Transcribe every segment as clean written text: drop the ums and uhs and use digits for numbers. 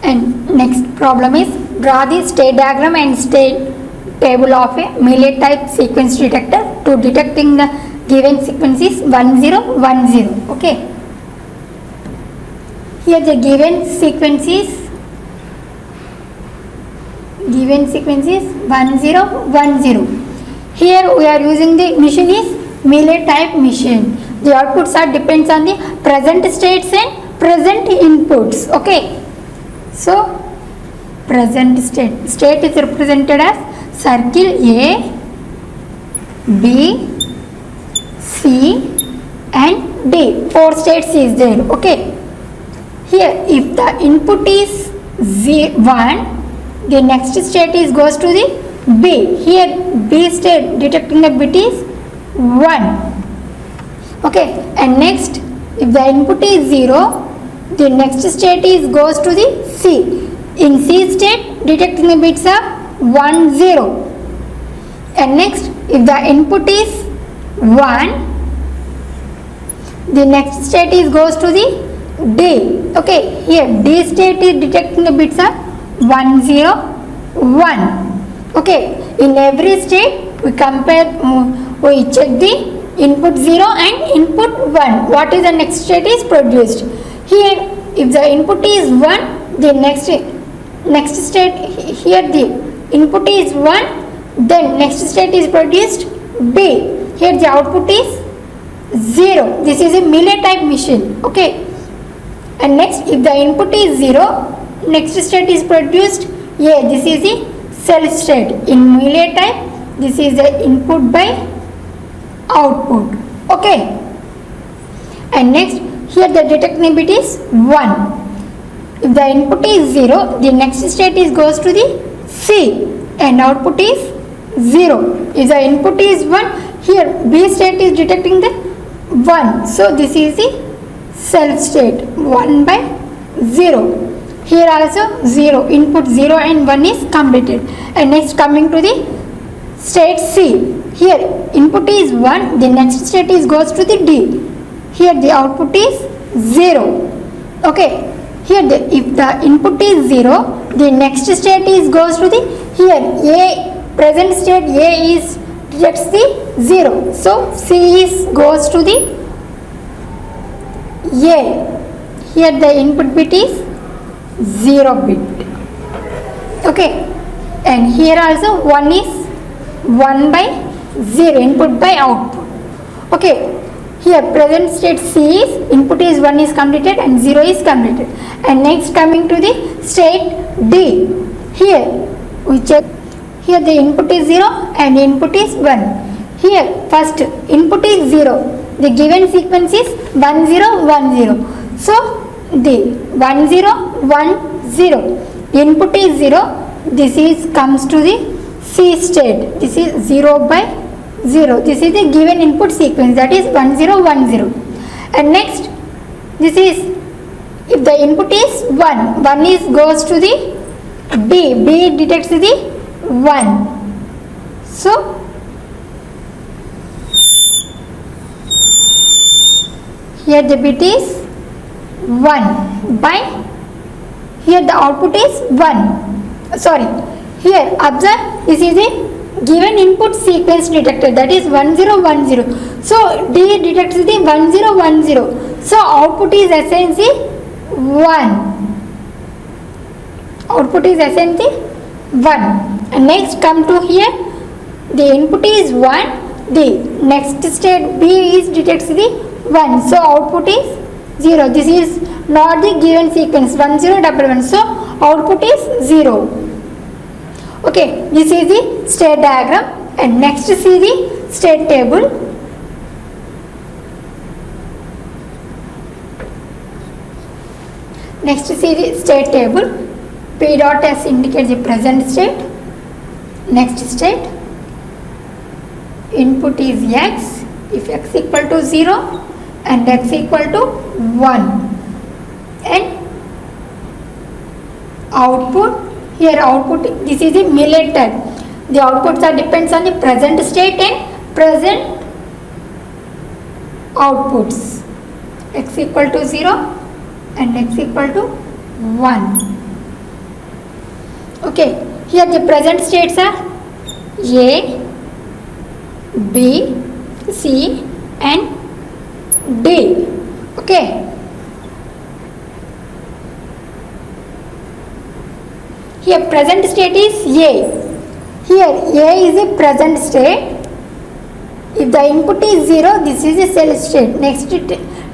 And next problem is draw the state diagram and state table of a Mealy type sequence detector to detecting the given sequence is 1010. Okay. Here the given sequence is 1010. Here we are using the machine is Mealy type machine. The outputs are depends on the present states and present inputs. Okay. So present state is represented as circle A, B, C and D. 4 states is there. Okay. Here if the input is 1, the next state is goes to the B. Here B state detecting the bit is 1. Okay. And next if the input is 0, the next state is goes to the C. In C state detecting the bits are 1, 0. And next if the input is 1, the next state is goes to the D. Okay, here D state is detecting the bits are 1, 0, 1. Okay, in every state we compare, we check the input 0 and input 1. What is the next state is produced. Here if the input is 1, the next state, here the input is 1, then next state is produced B. Here the output is 0. This is a Mealy type machine. Okay. And next if the input is 0, next state is produced A. This is the cell state. In Mealy type, this is the input by output. Okay. And next here the detecting bit is 1. If the input is 0, the next state is goes to the C and output is 0. If the input is 1, here B state is detecting the 1. So this is the self state 1 by 0. Here also 0, input 0 and 1 is completed. And next coming to the state C. Here input is 1, the next state is goes to the D. Here the output is 0. Okay. Here if the input is 0, the next state is goes to the, here A, present state A is detects the 0. So C is goes to the A. Here the input bit is 0 bit. Okay. And here also 1 is 1 by 0, input by output. Okay. Here present state C is input is 1 is completed and 0 is completed. And next coming to the state D. Here we check, here the input is 0 and input is 1. Here first input is 0. The given sequence is 1, 0, 1, 0. So the 1, 0, 1, 0. Input is 0. This is comes to the C state. This is 0 by 0. This is the given input sequence, that is 1, 0, 1, 0. And next this is if the input is 1, 1 is goes to the B. B detects the 1. So here the bit is 1 by, here the output is 1. Sorry, here observe, this is the given input sequence detector, that is 1010. So D detects the 1010. So output is essentially 1. Output is essentially 1. And next come to here, the input is 1, the next state B is detects the 1. So output is 0. This is not the given sequence 1011. So output is 0. Okay, this is the state diagram. And next see the state table. Next see the state table. P dot S indicates the present state. Next state. Input is X. If X equal to 0 and X equal to 1. And output. Here output, this is the Mealy type. The outputs are depends on the present state and present outputs. X equal to 0 and X equal to 1. Okay, here the present states are A, B, C and D. Okay, here present state is A. Here A is a present state. If the input is 0, this is a cell state.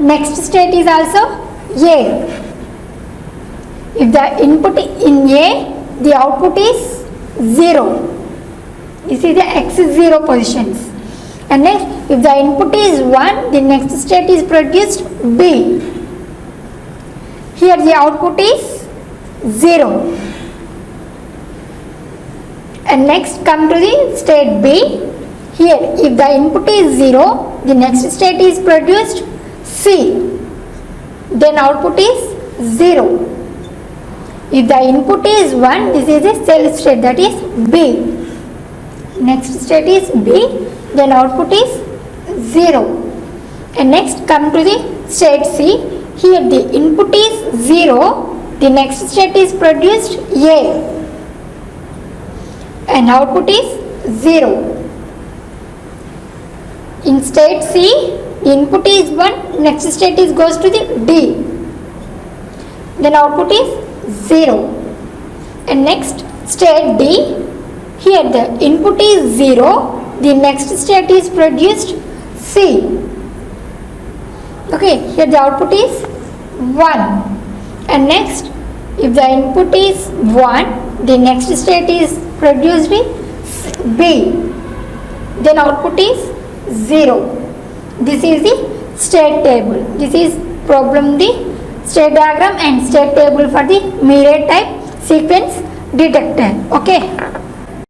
Next state is also A. If the input in A, the output is 0. This is the x0 positions. And next, if the input is 1, the next state is produced B. Here the output is 0. And next come to the state B. Here if the input is 0, the next state is produced C. Then output is 0. If the input is 1, this is a cell state, that is B. Next state is B, then output is 0. And next come to the state C. Here the input is 0, the next state is produced A. And output is 0. In state C, the input is 1, next state is goes to the D. Then output is 0. And next state D, here the input is 0, the next state is produced C. Okay, here the output is 1. And next, if the input is 1, the next state is produced B. Then output is 0. This is the state table. This is problem the state diagram and state table for the Mealy type sequence detector. Okay.